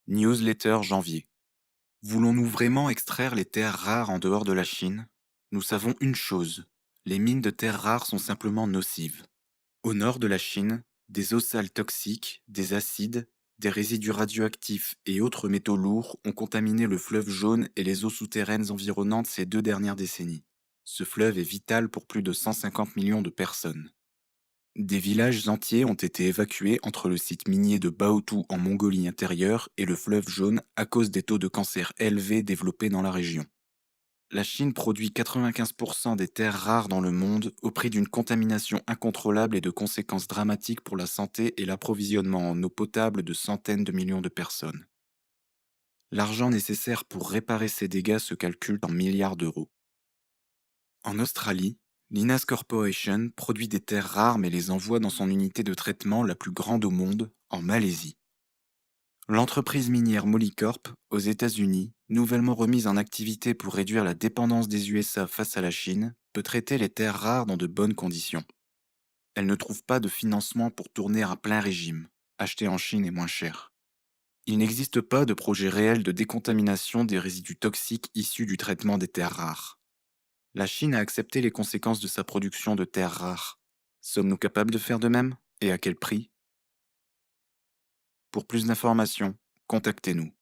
Newsletter janvier. Voulons-nous vraiment extraire les terres rares en dehors de la Chine? Nous savons une chose, les mines de terres rares sont simplement nocives. Au nord de la Chine, des eaux sales toxiques, des acides, des résidus radioactifs et autres métaux lourds ont contaminé le fleuve Jaune et les eaux souterraines environnantes ces 2 dernières décennies. Ce fleuve est vital pour plus de 150 millions de personnes. Des villages entiers ont été évacués entre le site minier de Baotou en Mongolie intérieure et le fleuve Jaune à cause des taux de cancer élevés développés dans la région. La Chine produit 95% des terres rares dans le monde au prix d'une contamination incontrôlable et de conséquences dramatiques pour la santé et l'approvisionnement en eau potable de centaines de millions de personnes. L'argent nécessaire pour réparer ces dégâts se calcule en milliards d'euros. En Australie, l'Inas Corporation produit des terres rares mais les envoie dans son unité de traitement la plus grande au monde, en Malaisie. L'entreprise minière Molycorp, aux États-Unis, nouvellement remise en activité pour réduire la dépendance des USA face à la Chine, peut traiter les terres rares dans de bonnes conditions. Elle ne trouve pas de financement pour tourner à plein régime. Acheter en Chine est moins cher. Il n'existe pas de projet réel de décontamination des résidus toxiques issus du traitement des terres rares. La Chine a accepté les conséquences de sa production de terres rares. Sommes-nous capables de faire de même? Et à quel prix? Pour plus d'informations, contactez-nous.